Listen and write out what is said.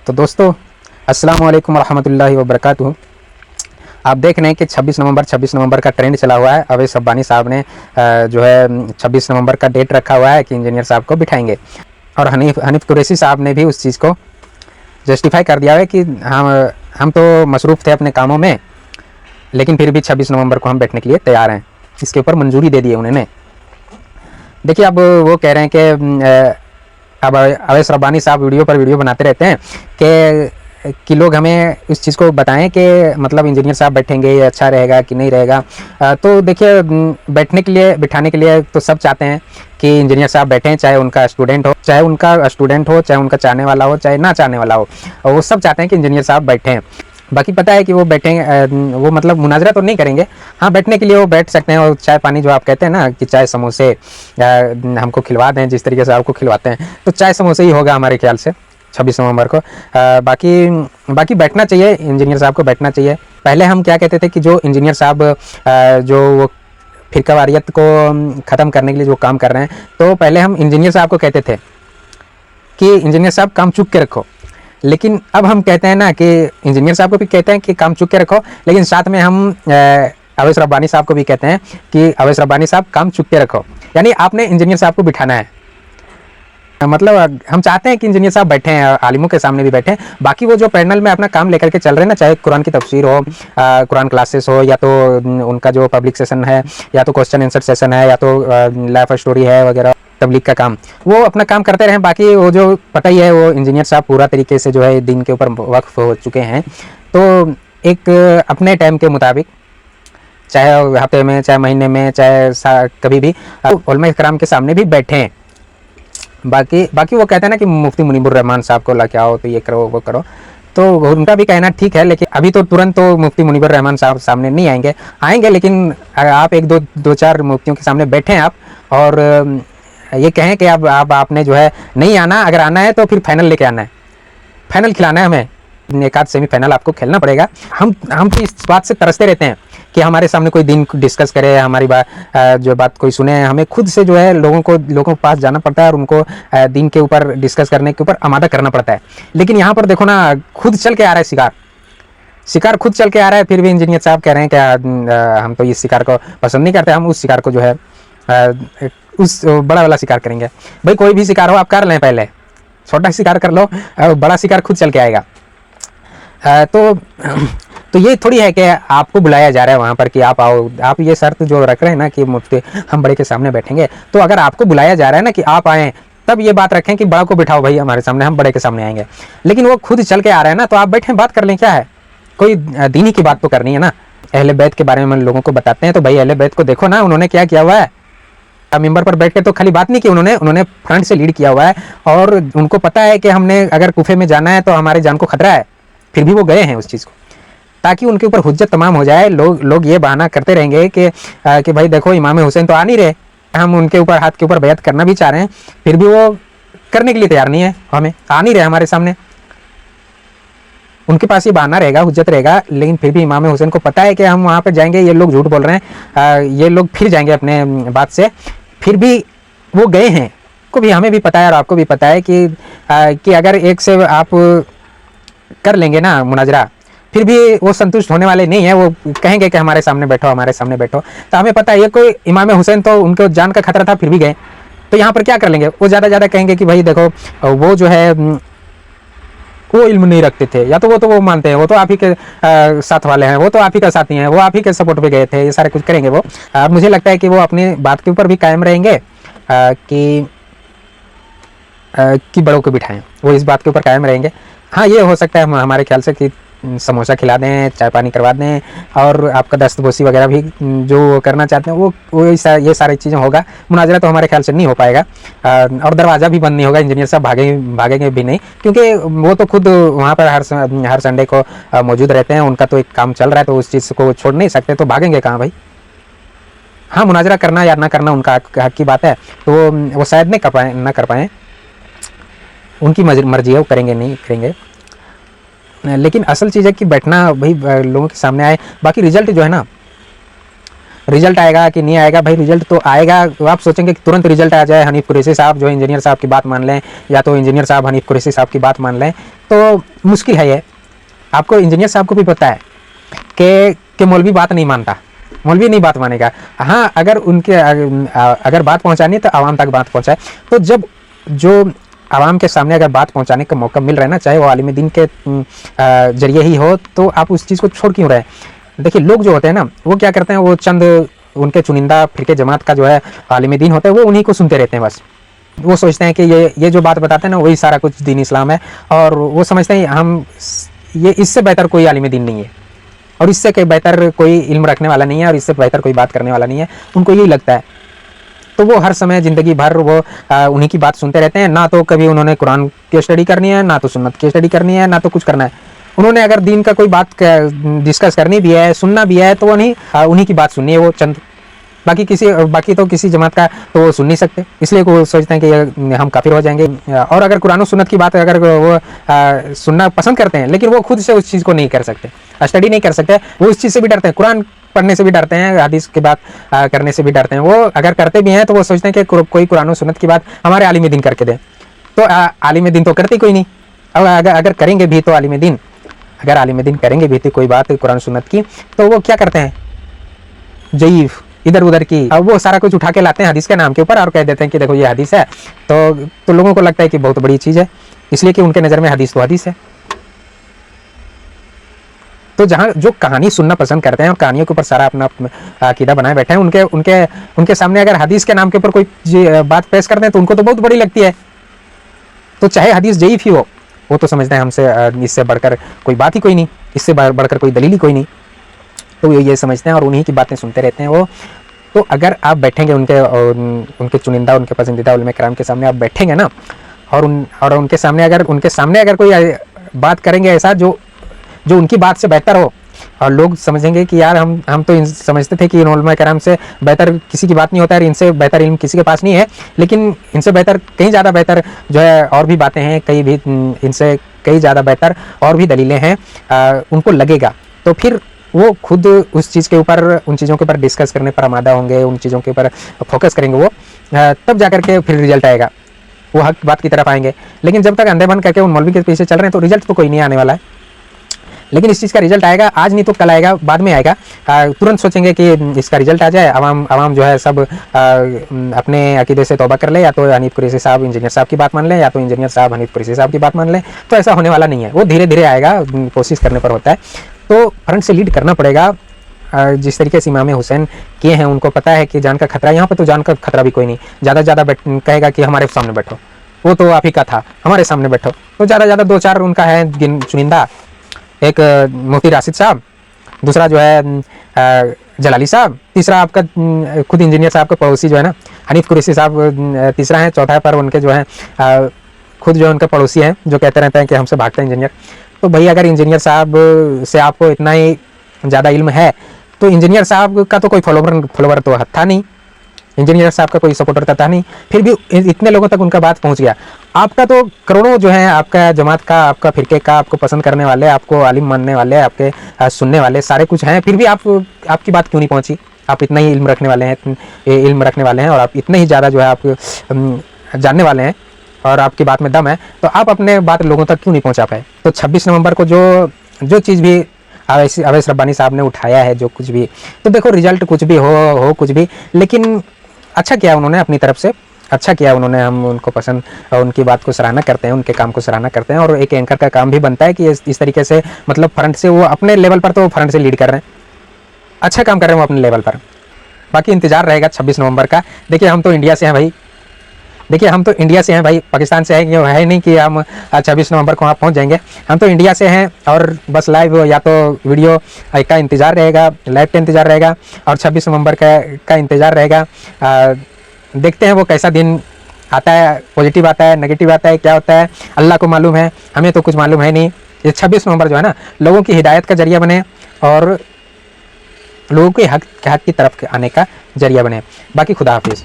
तो दोस्तों अस्सलाम वालेकुम रहमतुल्लाहि व बरकातुहू। आप देख रहे हैं कि 26 नवंबर का ट्रेंड चला हुआ है। अवैस रब्बानी साहब ने जो है 26 नवंबर का डेट रखा हुआ है कि इंजीनियर साहब को बिठाएंगे, और हनीफ कुरैशी साहब ने भी उस चीज़ को जस्टिफाई कर दिया है कि हम तो मसरूफ़ थे अपने कामों में, लेकिन फिर भी 26 नवंबर को हम बैठने के लिए तैयार हैं। इसके ऊपर मंजूरी दे दी उन्होंने। देखिए, अब वो कह रहे हैं कि अब अवैस रब्बानी साहब वीडियो पर वीडियो बनाते रहते हैं कि लोग हमें इस चीज़ को बताएं कि मतलब इंजीनियर साहब बैठेंगे, ये अच्छा रहेगा कि नहीं रहेगा। तो देखिए, बिठाने के लिए तो सब चाहते हैं कि इंजीनियर साहब बैठें, चाहे उनका स्टूडेंट हो, चाहे उनका चाहने वाला हो, चाहे ना चाहने वाला हो, वो सब चाहते हैं कि इंजीनियर साहब बैठें। बाकी पता है कि वो बैठेंगे, वो मतलब मुनाजरा तो नहीं करेंगे। हाँ, बैठने के लिए वो बैठ सकते हैं, और चाय पानी जो आप कहते हैं ना कि चाय समोसे हमको खिलवा दें, जिस तरीके से आपको खिलवाते हैं, तो चाय समोसे ही होगा हमारे ख्याल से 26 नवंबर को। बाकी बैठना चाहिए, इंजीनियर साहब को बैठना चाहिए। पहले हम क्या कहते थे कि जो इंजीनियर साहब जो वो फिरकावारियत को ख़त्म करने के लिए जो काम कर रहे हैं, तो पहले हम इंजीनियर साहब को कहते थे कि इंजीनियर साहब काम चुप के रखो। लेकिन अब हम कहते हैं ना कि इंजीनियर साहब को भी कहते हैं कि काम चुप के रखो, लेकिन साथ में हम अवैस रब्बानी साहब को भी कहते हैं कि अवैस रब्बानी साहब काम चुप के रखो। यानी आपने इंजीनियर साहब को बिठाना है। मतलब हम चाहते हैं कि इंजीनियर साहब बैठे हैं, आलिमों के सामने भी बैठे। बाकी वो जो पैनल में अपना काम लेकर के चल रहे हैं ना, चाहे कुरान की तफसीर हो, कुरान क्लासेस हो, या तो उनका जो पब्लिक सेशन है, या तो क्वेश्चन आंसर सेशन है, या तो लाइफ स्टोरी है वगैरह, तबलीग का काम, वो अपना काम करते रहें। बाकी वो जो पता ही है, वो इंजीनियर साहब पूरा तरीके से जो है दिन के ऊपर वक्फ हो चुके हैं। तो एक अपने टाइम के मुताबिक, चाहे हफ्ते में, चाहे महीने में, चाहे कभी भी उलमा इकराम के सामने भी बैठें। बाकी वो कहते हैं ना कि मुफ्ती मुनीबुर रहमान साहब को लाके आओ, तो ये करो वो करो, तो उनका भी कहना ठीक है। लेकिन अभी तो तुरंत तो मुफ्ती मुनीबुर रहमान साहब सामने नहीं आएंगे, लेकिन आप एक दो चार मुफ्तियों के सामने बैठें आप, और ये कहें कि अब आपने जो है नहीं आना, अगर आना है तो फिर फाइनल लेके आना है, फाइनल खिलाना है हमें, एक आध सेमीफाइनल आपको खेलना पड़ेगा। हम तो इस बात से तरसते रहते हैं कि हमारे सामने कोई दिन डिस्कस करे, हमारी जो बात कोई सुने। हमें खुद से जो है लोगों के पास जाना पड़ता है, और उनको दिन के ऊपर डिस्कस करने के ऊपर आमादा करना पड़ता है। लेकिन यहाँ पर देखो ना, खुद चल के आ रहा है शिकार खुद चल के आ रहा है। फिर भी इंजीनियर साहब कह रहे हैं कि हम तो इस शिकार को पसंद नहीं करते, हम उस शिकार को जो है उस बड़ा वाला शिकार करेंगे। भाई, कोई भी शिकार हो आप कर लें, पहले छोटा शिकार कर लो, बड़ा शिकार खुद चल के आएगा। तो ये थोड़ी है कि आपको बुलाया जा रहा है वहाँ पर कि आप आओ। आप ये शर्त जो रख रहे हैं ना कि मुफ्ती हम बड़े के सामने बैठेंगे, तो अगर आपको बुलाया जा रहा है ना कि आप आएँ, तब ये बात रखें कि बड़ा को बिठाओ भाई हमारे सामने, हम बड़े के सामने आएंगे। लेकिन वो खुद चल के आ रहा है ना, तो आप बैठें, बात कर लें, क्या है, कोई दीनी की बात तो करनी है ना। अहले बैत के बारे में लोगों को बताते हैं, तो भाई अहले बैत को देखो ना, उन्होंने क्या किया हुआ है। मेंबर पर बैठ के तो खाली बात नहीं की, उन्होंने फ्रंट से लीड किया हुआ है, और उनको पता है कि हमने अगर कुफे में जाना है तो हमारे जान को खतरा है, फिर भी वो गए हैं उस चीज़ को, ताकि उनके ऊपर हुज्जत तमाम हो जाए। लोग ये बहाना करते रहेंगे कि भाई देखो इमाम हुसैन तो आ नहीं रहे, हम उनके ऊपर हाथ के ऊपर बैत करना भी चाह रहे हैं, फिर भी वो करने के लिए तैयार नहीं है, हमें आ नहीं रहे हमारे सामने। उनके पास ये बहाना रहेगा, हुज्जत रहेगा, लेकिन फिर भी इमाम हुसैन को पता है कि हम वहाँ पे जाएंगे, ये लोग झूठ बोल रहे हैं, ये लोग फिर जाएंगे अपने बात से, फिर भी वो गए हैं। को भी हमें भी पता है और आपको भी पता है कि अगर एक से आप कर लेंगे ना मुनाजरा, फिर भी वो संतुष्ट होने वाले नहीं है, वो कहेंगे कि हमारे सामने बैठो। तो हमें पता है ये कोई इमाम हुसैन तो उनको जान का खतरा था, फिर भी गए। तो यहाँ पर क्या कर लेंगे, वो ज़्यादा कहेंगे कि भाई देखो वो जो है वो इल्म नहीं रखते थे, या तो वो मानते हैं, वो तो आप ही के साथ वाले हैं, वो तो आप ही का साथी हैं, वो आप ही के सपोर्ट पे गए थे, ये सारे कुछ करेंगे वो। मुझे लगता है कि वो अपनी बात के ऊपर भी कायम रहेंगे कि बड़ों को बिठाएं, वो इस बात के ऊपर कायम रहेंगे। हाँ, ये हो सकता है हमारे ख्याल से कि समोसा खिला दें, चाय पानी करवा दें, और आपका दस्तबोसी वगैरह भी जो करना चाहते हैं वो ये सारी चीज़ें होगा। मुनाजरा तो हमारे ख्याल से नहीं हो पाएगा, और दरवाज़ा भी बंद नहीं होगा, इंजीनियर साहब भागेंगे भी नहीं, क्योंकि वो तो खुद वहाँ पर हर संडे को मौजूद रहते हैं, उनका तो एक काम चल रहा है, तो उस चीज़ को छोड़ नहीं सकते, तो भागेंगे कहाँ भाई। हाँ, मुनाजरा करना या ना करना उनका हक की बात है, तो वो शायद ना कर पाएँ, उनकी मर्जी है, वो करेंगे नहीं करेंगे। लेकिन असल चीज़ है कि बैठना भाई लोगों के सामने आए। बाकी रिजल्ट जो है ना, रिजल्ट आएगा कि नहीं आएगा, भाई रिजल्ट तो आएगा। तो आप सोचेंगे कि तुरंत रिजल्ट आ जाए, हनीफ कुरैशी साहब जो इंजीनियर साहब की बात मान लें, या तो इंजीनियर साहब हनीफ कुरैशी साहब की बात मान लें, तो मुश्किल है ये। आपको इंजीनियर साहब को भी पता है कि मौलवी बात नहीं मानता, मौलवी नहीं बात मानेगा। हाँ, अगर उनके अगर बात पहुंचानी है तो आवाम तक बात पहुंचाए। तो जब जो आवाम के सामने अगर बात पहुंचाने का मौका मिल रहा है ना, चाहे वो आलिम दीन के जरिए ही हो, तो आप उस चीज़ को छोड़ क्यों रहे? देखिए, लोग जो होते हैं ना, वो क्या करते हैं, वो चंद उनके चुनिंदा फिरके जमात का जो है आलिम दीन होता है, वो उन्हीं को सुनते रहते हैं बस। वो सोचते हैं कि ये जो बात बताते हैं ना, वही सारा कुछ दीन इस्लाम है, और वो समझते हैं हम ये इससे बेहतर कोई आलिम दीन नहीं है, और इससे बेहतर कोई इल्म रखने वाला नहीं है, और इससे बेहतर कोई बात करने वाला नहीं है। उनको यही लगता है। तो वो हर समय ज़िंदगी भर वो उन्हीं की बात सुनते रहते हैं। ना तो कभी उन्होंने कुरान की स्टडी करनी है, ना तो सुन्नत की स्टडी करनी है, ना तो कुछ करना है। उन्होंने अगर दीन का कोई बात डिस्कस करनी भी है, सुनना भी है, तो उन्हीं की बात सुननी है वो चंद। बाकी तो किसी जमात का तो वो सुन नहीं सकते, इसलिए वो सोचते हैं कि हम काफिर हो जाएंगे। और अगर कुरान और सुन्नत की बात अगर वो सुनना पसंद करते हैं, लेकिन वो खुद से उस चीज़ को नहीं कर सकते, स्टडी नहीं कर सकते, वो इस चीज़ से भी डरते हैं, कुरान पढ़ने से भी डरते हैं, हदीस की बात करने से भी डरते हैं। वो अगर करते भी हैं तो वो सोचते हैं कि कोई कुरान और सुन्नत की बात हमारे आलिम दीन करके दे। तो आलिम दीन तो करते कोई नहीं। अब अगर करेंगे भी तो आलिम दीन करेंगे भी तो कोई बात कुरान सुन्नत की, तो वो क्या करते हैं, जईफ इधर उधर की, अब वो सारा कुछ उठा के लाते हैं हदीस के नाम के ऊपर और कह देते हैं कि देखो ये हदीस है। तो लोगों को लगता है कि बहुत बड़ी चीज़ है, इसलिए कि उनके नज़र में हदीस तो हदीस है। तो जहाँ जो कहानी सुनना पसंद करते हैं और कहानियों के ऊपर सारा अपना अकीदा बनाए बैठे हैं, उनके सामने अगर हदीस के नाम के ऊपर कोई बात पेश करते हैं तो उनको तो बहुत बड़ी लगती है। तो चाहे हदीस जईफ ही हो, वो तो समझते हैं हमसे इससे बढ़कर कोई बात ही कोई नहीं, इससे बढ़कर कोई दलील ही कोई नहीं। तो ये समझते हैं और उन्हीं की बातें सुनते रहते हैं वो। तो अगर आप बैठेंगे उनके चुनिंदा, उनके पसंदीदा उलमा कराम के सामने आप बैठेंगे ना, और उनके सामने अगर कोई बात करेंगे ऐसा जो उनकी बात से बेहतर हो, और लोग समझेंगे कि यार हम तो समझते थे कि इन उलमा कराम से बेहतर किसी की बात नहीं होता है, इनसे बेहतर इल्म किसी के पास नहीं है, लेकिन इनसे बेहतर कहीं ज़्यादा बेहतर जो है और भी बातें हैं, इनसे कई ज़्यादा बेहतर और भी दलीलें हैं, उनको लगेगा। तो फिर वो खुद उस चीज़ के ऊपर, उन चीज़ों के ऊपर डिस्कस करने पर आमादा होंगे, उन चीज़ों के ऊपर फोकस करेंगे वो, तब जा करके फिर रिजल्ट आएगा, वो हक बात की तरफ आएंगे। लेकिन जब तक अंधे बन करके उन मौलवी के पीछे चल रहे हैं तो रिजल्ट तो कोई नहीं आने वाला है। लेकिन इस चीज़ का रिजल्ट आएगा, आज नहीं तो कल आएगा, बाद में आएगा। तुरंत सोचेंगे कि इसका रिजल्ट आ जाए, आवाम जो है सब अपने अकीदे से तौबा कर ले, या तो हनीफ कुरैशी साहब इंजीनियर साहब की बात मान लें, या तो इंजीनियर साहब हनीफ कुरैशी साहब की बात मान लें। तो ऐसा होने वाला नहीं है, वो धीरे धीरे आएगा, कोशिश करने पर होता है। तो फ्रंट से लीड करना पड़ेगा। जिस तरीके से इमाम हुसैन किए हैं, उनको पता है कि जान का खतरा, यहाँ पर तो जान का खतरा भी कोई नहीं, ज़्यादा से ज़्यादा कहेगा कि हमारे सामने बैठो, वो तो आप ही का था, हमारे सामने बैठो। तो ज़्यादा से ज़्यादा 2-4 उनका है चुनिंदा, एक मुफ्ती राशिद साहब, दूसरा जो है जलाली साहब, तीसरा आपका खुद इंजीनियर साहब का पड़ोसी जो है ना हनीफ कुरैशी साहब तीसरा है, चौथा पर उनके जो है खुद जो है उनके पड़ोसी हैं, जो कहते रहते हैं कि हमसे भागते हैं इंजीनियर। तो भाई अगर इंजीनियर साहब से आपको इतना ही ज़्यादा इल्म है, तो इंजीनियर साहब का तो कोई फॉलोवर तो था नहीं, इंजीनियर साहब का कोई सपोर्टर था नहीं, फिर भी इतने लोगों तक उनका बात पहुंच गया। आपका तो करोड़ों जो है, आपका जमात का, आपका फिरके का, आपको पसंद करने वाले, आपको आलिम मानने वाले, आपके सुनने वाले सारे कुछ हैं, फिर भी आपकी बात क्यों नहीं पहुंची? आप इतना ही इल्म रखने वाले हैं और आप इतने ही ज़्यादा जो है आप जानने वाले हैं और आपकी बात में दम है, तो आप अपने बात लोगों तक क्यों नहीं पहुँचा पाए? तो 26 नवंबर को जो चीज़ भी अवैस रब्बानी साहब ने उठाया है, जो कुछ भी, तो देखो रिजल्ट कुछ भी हो कुछ भी, लेकिन अच्छा किया उन्होंने, अपनी तरफ से अच्छा किया उन्होंने। हम उनको पसंद, उनकी बात को सराहना करते हैं, उनके काम को सराहना करते हैं। और एक एंकर का काम भी बनता है कि इस तरीके से, मतलब फ्रंट से वो अपने लेवल पर तो फ्रंट से लीड कर रहे हैं, अच्छा काम कर रहे हैं वो अपने लेवल पर। बाकी इंतजार रहेगा 26 नवंबर का। देखिए हम तो इंडिया से हैं भाई, पाकिस्तान से है नहीं कि हम 26 नवंबर को वहाँ पहुँच जाएंगे। हम तो इंडिया से हैं और बस लाइव या तो वीडियो का इंतज़ार रहेगा, लाइव का इंतज़ार रहेगा, और 26 नवंबर का इंतज़ार रहेगा। देखते हैं वो कैसा दिन आता है, पॉजिटिव आता है, नेगेटिव आता है, क्या होता है, अल्लाह को मालूम है, हमें तो कुछ मालूम है नहीं। ये 26 नवंबर जो है ना, लोगों की हिदायत का जरिया बने और लोगों के हक की तरफ आने का जरिया बने। बाकी खुदा हाफिज़।